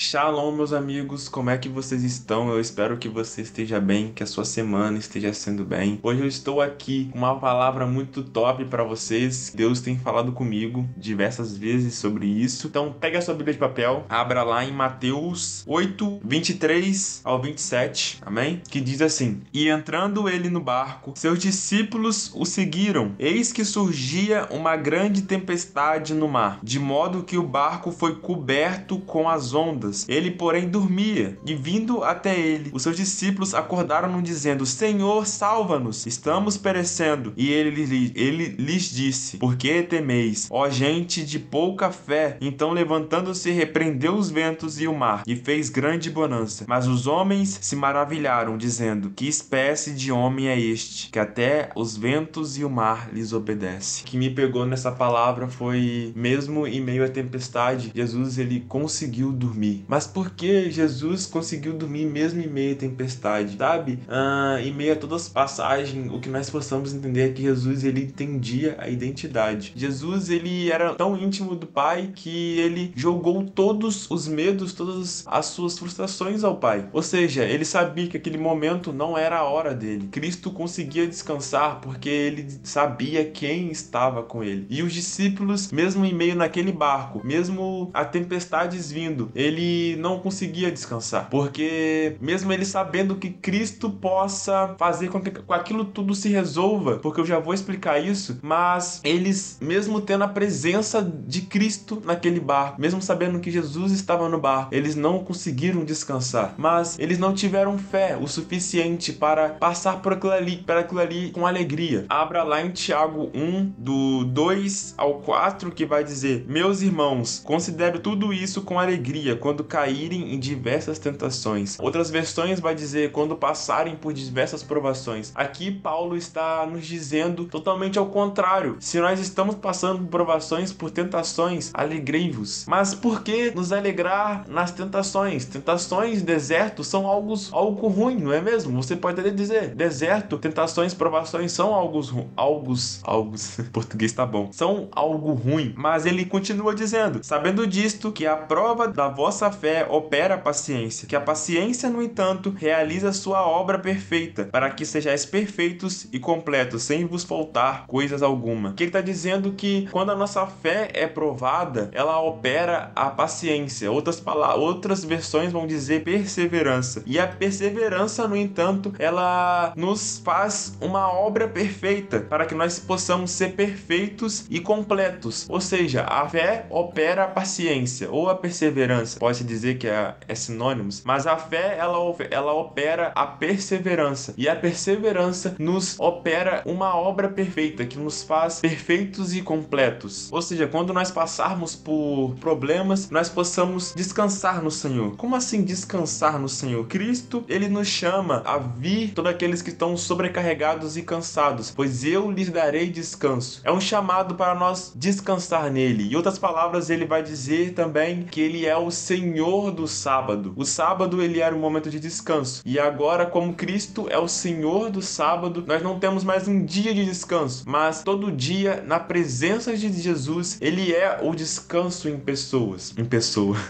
Shalom, meus amigos, como é que vocês estão? Eu espero que você esteja bem, que a sua semana esteja sendo bem. Hoje eu estou aqui com uma palavra muito top para vocês. Deus tem falado comigo diversas vezes sobre isso. Então, pegue a sua Bíblia de papel, abra lá em Mateus 8, 23 ao 27, amém? Que diz assim: E entrando ele no barco, seus discípulos o seguiram. Eis que surgia uma grande tempestade no mar, de modo que o barco foi coberto com as ondas. Ele, porém, dormia. E vindo até ele, os seus discípulos acordaram-no dizendo: Senhor, salva-nos, estamos perecendo. E ele lhes disse: Por que temeis, ó gente de pouca fé? Então, levantando-se, repreendeu os ventos e o mar, e fez grande bonança. Mas os homens se maravilharam, dizendo: Que espécie de homem é este, que até os ventos e o mar lhes obedecem? O que me pegou nessa palavra foi, mesmo em meio à tempestade, Jesus ele conseguiu dormir. Mas por que Jesus conseguiu dormir mesmo em meio à tempestade? Sabe? Em meio a todas as passagens, o que nós possamos entender é que Jesus ele entendia a identidade. Jesus ele era tão íntimo do Pai que ele jogou todos os medos, todas as suas frustrações ao Pai. Ou seja, ele sabia que aquele momento não era a hora dele. Cristo conseguia descansar porque ele sabia quem estava com ele. E os discípulos, mesmo em meio naquele barco, mesmo a tempestades vindo, ele não conseguia descansar, porque mesmo ele sabendo que Cristo possa fazer com que aquilo tudo se resolva, porque eu já vou explicar isso, mas eles, mesmo tendo a presença de Cristo naquele barco, mesmo sabendo que Jesus estava no barco, eles não conseguiram descansar, mas eles não tiveram fé o suficiente para passar por aquilo ali com alegria. Abra lá em Tiago 1, do 2 ao 4, que vai dizer: Meus irmãos, considero tudo isso com alegria quando caírem em diversas tentações. Outras versões vai dizer quando passarem por diversas provações. Aqui Paulo está nos dizendo totalmente ao contrário. Se nós estamos passando por provações, por tentações, alegrei-vos. Mas por que nos alegrar nas tentações? Tentações, deserto são algo ruim, não é mesmo? Você pode até dizer, deserto, tentações, provações são português tá bom, são algo ruim. Mas ele continua dizendo: sabendo disto, que a prova da vossa fé opera a paciência, que a paciência, no entanto, realiza sua obra perfeita, para que sejais perfeitos e completos, sem vos faltar coisas alguma. Que ele está dizendo que quando a nossa fé é provada, ela opera a paciência. Outras versões vão dizer perseverança. E a perseverança, no entanto, ela nos faz uma obra perfeita, para que nós possamos ser perfeitos e completos. Ou seja, a fé opera a paciência ou a perseverança. Pode-se dizer que é sinônimos, mas a fé ela opera a perseverança, e a perseverança nos opera uma obra perfeita que nos faz perfeitos e completos. Ou seja, quando nós passarmos por problemas, nós possamos descansar no Senhor. Como assim descansar no Senhor? Cristo, ele nos chama a vir todos aqueles que estão sobrecarregados e cansados, pois eu lhes darei descanso. É um chamado para nós descansar nele. Em outras palavras, ele vai dizer também que ele é o Senhor do sábado. O sábado, ele era um momento de descanso. E agora, como Cristo é o Senhor do sábado, nós não temos mais um dia de descanso, mas todo dia, na presença de Jesus, ele é o descanso em pessoa.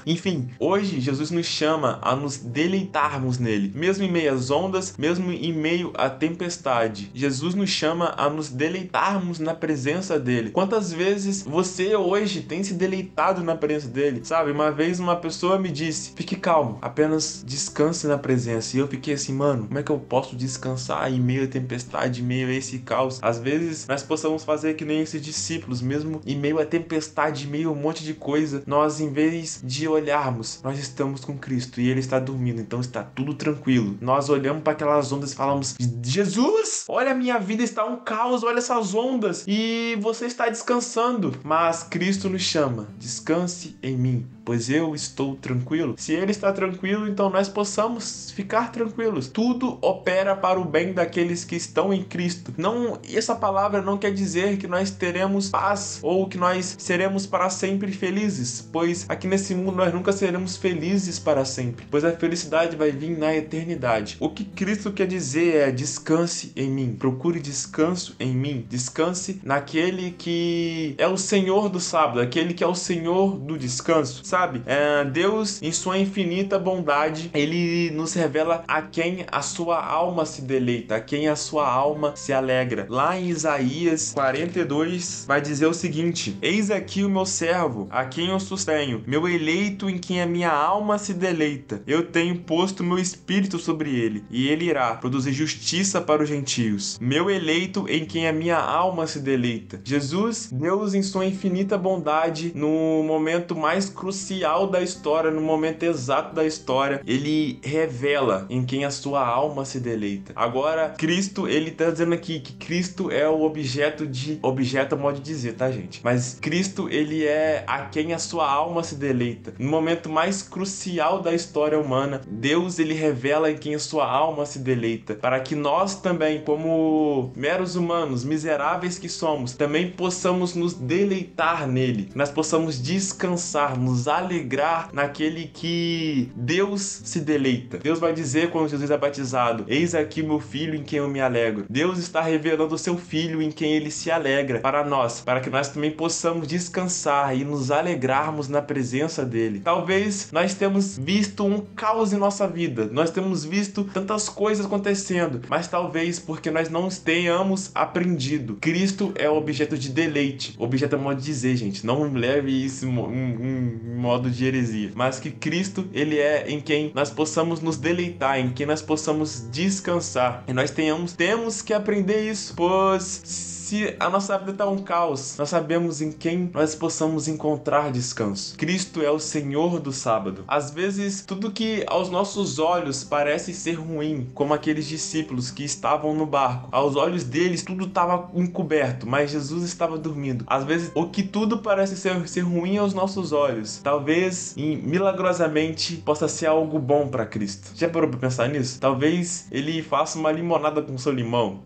Enfim, hoje Jesus nos chama a nos deleitarmos nele, mesmo em meio às ondas, mesmo em meio à tempestade. Jesus nos chama a nos deleitarmos na presença dele. Quantas vezes você hoje tem se deleitado na presença dele? Sabe, uma vez uma pessoa me disse: fique calmo, apenas descanse na presença. E eu fiquei assim, mano, como é que eu posso descansar em meio à tempestade, em meio a esse caos? Às vezes nós possamos fazer que nem esses discípulos, mesmo em meio à tempestade, em meio a um monte de coisa, nós, em vez de olharmos, nós estamos com Cristo e ele está dormindo, então está tudo tranquilo. Nós olhamos para aquelas ondas e falamos: Jesus, olha, a minha vida está um caos, olha essas ondas, e você está descansando. Mas Cristo nos chama: descanse em mim, pois eu estou tranquilo. Se ele está tranquilo, então nós possamos ficar tranquilos. Tudo opera para o bem daqueles que estão em Cristo. Não, essa palavra não quer dizer que nós teremos paz ou que nós seremos para sempre felizes, pois aqui nesse mundo nós nunca seremos felizes para sempre, pois a felicidade vai vir na eternidade. O que Cristo quer dizer é: descanse em mim, procure descanso em mim, descanse naquele que é o Senhor do sábado, aquele que é o Senhor do descanso. sabe? Deus, em sua infinita bondade, ele nos revela a quem a sua alma se deleita, a quem a sua alma se alegra. Lá em Isaías 42 vai dizer o seguinte: eis aqui o meu servo, a quem eu sustenho, meu eleito em quem a minha alma se deleita. Eu tenho posto meu espírito sobre ele, e ele irá produzir justiça para os gentios. Meu eleito em quem a minha alma se deleita. Jesus, Deus em sua infinita bondade, no momento mais crucial da história, no momento exato da história, ele revela em quem a sua alma se deleita. Agora, Cristo, ele tá dizendo aqui que Cristo é o objeto é modo de dizer, tá, gente? Mas Cristo, ele é a quem a sua alma se deleita. No momento mais crucial da história humana, Deus, ele revela em quem a sua alma se deleita, para que nós também, como meros humanos, miseráveis que somos, também possamos nos deleitar nele, nós possamos descansar, nos alegrar naquele que Deus se deleita. Deus vai dizer quando Jesus é batizado: eis aqui meu filho em quem eu me alegro. Deus está revelando o seu filho em quem ele se alegra para nós, para que nós também possamos descansar e nos alegrarmos na presença dele. Talvez nós temos visto um caos em nossa vida, nós temos visto tantas coisas acontecendo, mas talvez porque nós não tenhamos aprendido. Cristo é o objeto de deleite. O objeto é modo de dizer, gente, não leve isso em modo de heresia, mas que Cristo, ele é em quem nós possamos nos deleitar, em quem nós possamos descansar. E nós temos que aprender isso, pois se a nossa vida está um caos, nós sabemos em quem nós possamos encontrar descanso. Cristo é o Senhor do sábado. Às vezes, tudo que aos nossos olhos parece ser ruim, como aqueles discípulos que estavam no barco, aos olhos deles tudo estava encoberto, mas Jesus estava dormindo. Às vezes, o que tudo parece ser ruim aos nossos olhos, talvez, milagrosamente, possa ser algo bom para Cristo. Já parou para pensar nisso? Talvez ele faça uma limonada com seu limão.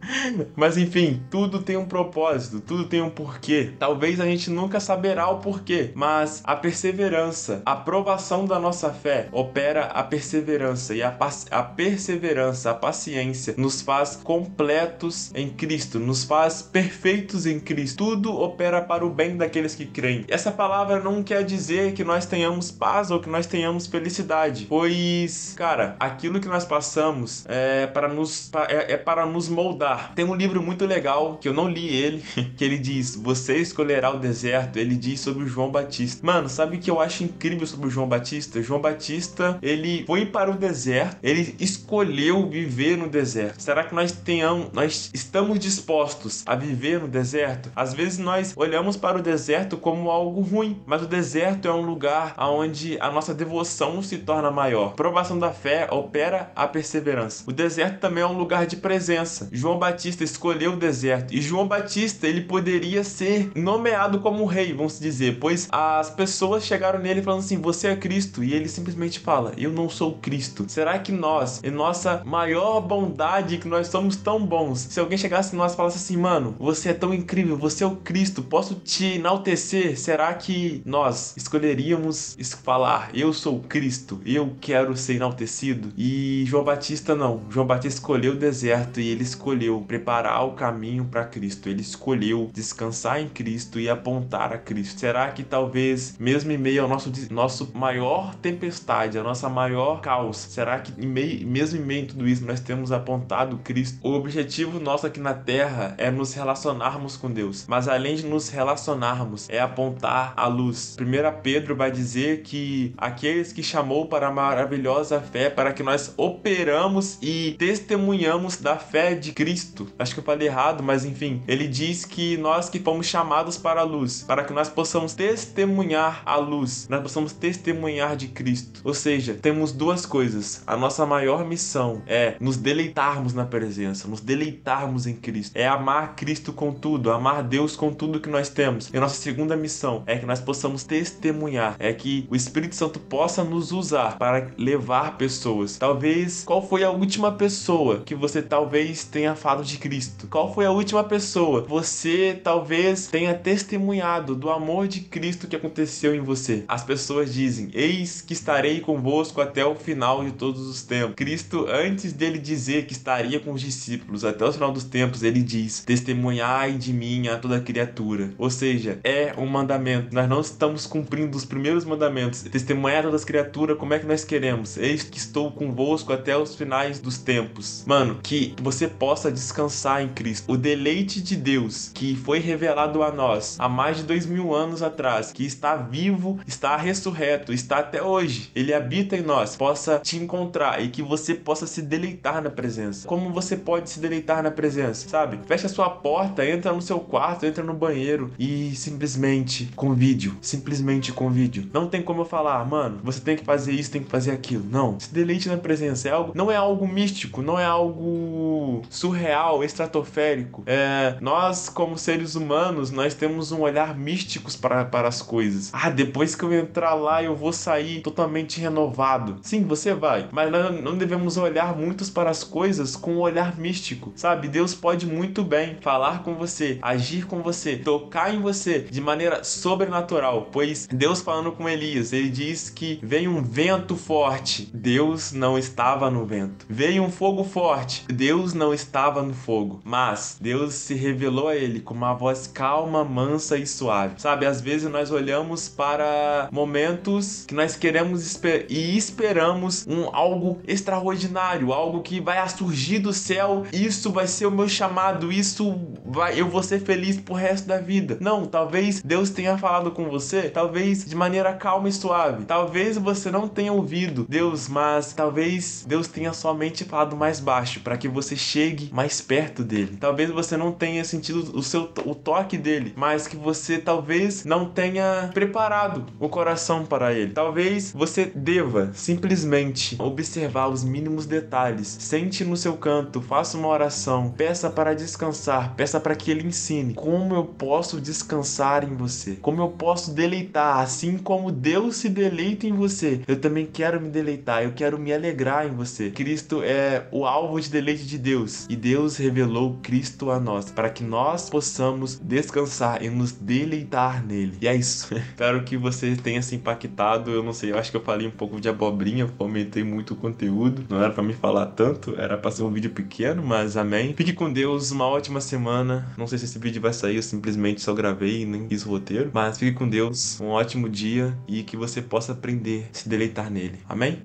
Mas enfim, tudo tem um propósito, tudo tem um porquê. Talvez a gente nunca saberá o porquê, mas a perseverança, a provação da nossa fé opera a perseverança, e a perseverança, a paciência nos faz completos em Cristo, nos faz perfeitos em Cristo. Tudo opera para o bem daqueles que creem. Essa palavra não quer dizer que nós tenhamos paz ou que nós tenhamos felicidade, pois, cara, aquilo que nós passamos é para nos moldar. Tem um livro muito legal que eu não li ele, que ele diz: você escolherá o deserto. Ele diz sobre o João Batista. Mano, sabe o que eu acho incrível sobre o João Batista? João Batista, ele foi para o deserto, ele escolheu viver no deserto. Será que nós estamos dispostos a viver no deserto? Às vezes nós olhamos para o deserto como algo ruim, mas o deserto é um lugar onde a nossa devoção se torna maior. Provação da fé opera a perseverança. O deserto também é um lugar de presença. João Batista escolheu o deserto, e João Batista, ele poderia ser nomeado como rei, vamos dizer, pois as pessoas chegaram nele falando assim: você é Cristo, e ele simplesmente fala: eu não sou Cristo. Será que nós, em nossa maior bondade, que nós somos tão bons, se alguém chegasse em nós e falasse assim: mano, você é tão incrível, você é o Cristo, posso te enaltecer? Será que nós escolheríamos falar: eu sou Cristo, eu quero ser enaltecido? E João Batista não. João Batista escolheu o deserto, e ele escolheu preparar o caminho para Cristo. Ele escolheu descansar em Cristo e apontar a Cristo. Será que talvez, mesmo em meio ao nosso maior tempestade, a nossa maior caos, será que mesmo em meio a tudo isso nós temos apontado Cristo? O objetivo nosso aqui na Terra é nos relacionarmos com Deus, mas além de nos relacionarmos, é apontar a luz. 1 Pedro vai dizer que aqueles que chamou para a maravilhosa fé, para que nós operamos e testemunhamos da fé de Cristo. Acho que eu falei errado, mas enfim, ele diz que nós que fomos chamados para a luz, para que nós possamos testemunhar a luz, nós possamos testemunhar de Cristo. Ou seja, temos duas coisas. A nossa maior missão é nos deleitarmos na presença, nos deleitarmos em Cristo, é amar Cristo com tudo, amar Deus com tudo que nós temos. E a nossa segunda missão é que nós possamos testemunhar, é que o Espírito Santo possa nos usar para levar pessoas. Talvez, qual foi a última pessoa que você talvez tenha falado de Cristo? Qual foi a última pessoa pessoa, você talvez tenha testemunhado do amor de Cristo que aconteceu em você. As pessoas dizem: eis que estarei convosco até o final de todos os tempos. Cristo, antes dele dizer que estaria com os discípulos até o final dos tempos, ele diz: testemunhai de mim a toda criatura. Ou seja, é um mandamento. Nós não estamos cumprindo os primeiros mandamentos. Testemunhar a todas as criaturas, como é que nós queremos? Eis que estou convosco até os finais dos tempos. Mano, que você possa descansar em Cristo. O deleite de Deus que foi revelado a nós há mais de 2000 anos atrás, que está vivo, está ressurreto, está até hoje, ele habita em nós, possa te encontrar e que você possa se deleitar na presença. Como você pode se deleitar na presença, sabe? Fecha sua porta, entra no seu quarto, entra no banheiro e simplesmente convide-o. Simplesmente convide-o. Não tem como eu falar: mano, você tem que fazer isso, tem que fazer aquilo. Não. Se deleite na presença. Não é algo místico, não é algo surreal, estratosférico. Nós, como seres humanos, nós temos um olhar místico para as coisas. Depois que eu entrar lá, eu vou sair totalmente renovado. Sim, você vai. Mas nós não devemos olhar muitos para as coisas com um olhar místico, sabe? Deus pode muito bem falar com você, agir com você, tocar em você de maneira sobrenatural. Pois Deus, falando com Elias, ele diz que veio um vento forte. Deus não estava no vento. Veio um fogo forte. Deus não estava no fogo. Mas Deus se revelou a ele com uma voz calma, mansa e suave. Sabe, às vezes nós olhamos para momentos que nós queremos e esperamos algo extraordinário, algo que vai surgir do céu. Isso vai ser o meu chamado, eu vou ser feliz pro resto da vida. Não, talvez Deus tenha falado com você, talvez de maneira calma e suave. Talvez você não tenha ouvido Deus, mas talvez Deus tenha somente falado mais baixo para que você chegue mais perto dele. Talvez você não tenha sentido o toque dele, mas que você talvez não tenha preparado o coração para ele. Talvez você deva simplesmente observar os mínimos detalhes. Sente no seu canto, faça uma oração, peça para descansar, peça para que ele ensine como eu posso descansar em você, como eu posso deleitar, assim como Deus se deleita em você. Eu também quero me deleitar, eu quero me alegrar em você. Cristo é o alvo de deleite de Deus e Deus revelou Cristo a nós para que nós possamos descansar e nos deleitar nele. E é isso. Espero que você tenha se impactado. Eu não sei, eu acho que eu falei um pouco de abobrinha, fomentei muito conteúdo. Não era pra me falar tanto, era pra ser um vídeo pequeno, mas amém. Fique com Deus, uma ótima semana. Não sei se esse vídeo vai sair, eu simplesmente só gravei e nem fiz o roteiro. Mas fique com Deus, um ótimo dia e que você possa aprender a se deleitar nele. Amém?